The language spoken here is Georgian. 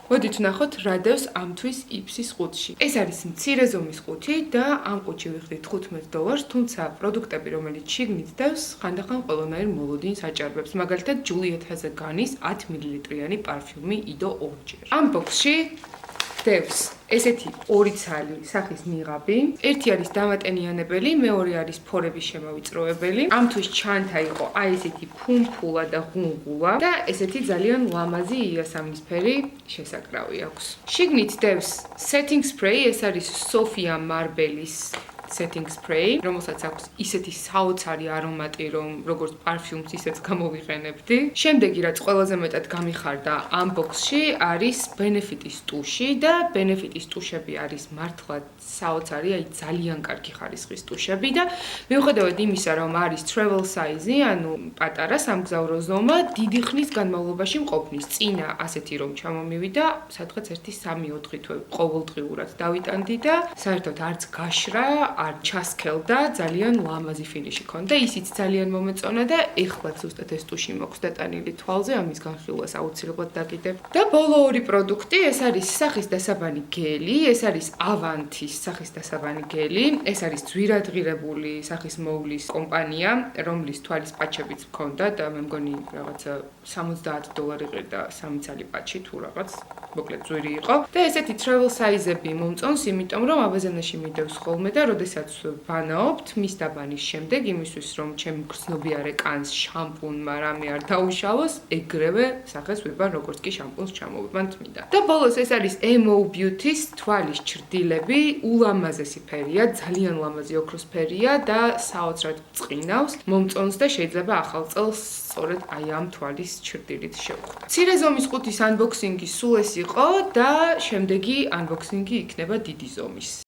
მოდით ვნახოთ რა დევს ამ თვის იფსის ყუთში. ეს არის მცირე ზომის ყუთი და ამ ყუთში ვიხდით $15, თუმცა პროდუქტები, რომელიც შიგნით დევს, ხანდახან ყველანაირ მოლოდინს აჭარბებს. მაგალითად, Juliet Hazaganis 10 მლ-იანი პარფიუმი იდო ორჯერ. ამ ბოქსში დევს ესეთი ორი ცალი სახის ნიღაბი. ერთი არის დამატენიანებელი, მეორე არის ფორების შემოვიწროებელი. ამ თვის ჩანთა იყო აი ესეთი ფუმფულა და ღუნღულა და ესეთი ძალიან ლამაზი იასამნისფერი შესაკრავი აქვს. შიგნით დევს setting spray, ეს არის Sofia Marbelis setting spray, რომელსაც აქვს ისეთი საოცარი არომატი, რომ როგორც პარფიუმს ისეც გამოვიყენებდი. შემდეგი რაც ყველაზე მეტად გამიხარდა ამ ბოქსში არის Benefit-ის ტუში და Benefit-ის ტუშები არის მართლა საოცარი, აი ძალიან კარგი ხარისხის ტუშები და მიუხედავად იმისა, რომ არის travel size, ანუ პატარა სამგზავრო ზომა, დიდი ხნის განმავლობაში მყოფნის. წინა ასეთი რომ ჩამომივიდა, სადღაც 1-3-4 თვე ყოველდღიურად დავიტანდი და საერთოდ არც გაშრა, არ ჩასქელდა, ძალიან ლამაზი ფინიში ქონდა. ისიც ძალიან მომეწონა და ეხლა ზუსტად ეს ტუში მაქვს დატანილი თვალზე, ამის განხილვას აუცილებლად დაგიდებ. და ბოლო ორი პროდუქტი, ეს არის სახის დასაბანი გელი, ეს არის Avanti-ის სახის დასაბანი გელი, ეს არის ძვირადღირებული სახის მოვლის კომპანია, რომლის თვალის პაჩებიც მქონდა და მე მგონი რაღაცა $70 ყირდა 3 ცალი პაჩი თუ რაღაც, მოკლედ ძვირი იყო. და ესეთი travel size-ები მომწონს, იმიტომ რომ აბაზანაში მიდევს ხოლმე და როდესაც ვანაობთ მის დაბანის შემდეგ, იმისთვის რომ ჩემი გრძნობიარე კანს შამპუნმა რამე არ დაუშავოს, ეგრევე სახეს ვიბან როგორც კი შამპუნს ჩამოვიბანთ მინდა. და ბოლოს ეს არის MO Beauty-ის თვალის ჩრდილები, ულამაზესი ფერია, ძალიან ლამაზი ოქროს ფერია და საოცრად წყინავს, მომწონს და შეიძლება ახალ წელს სწორედ აი ამ თვალის ჩრდილით შევხვდე. მცირე ზომის ყუთის unboxing-ი სულ ეს იყო და შემდეგი unboxing-ი იქნება დიდი ზომის.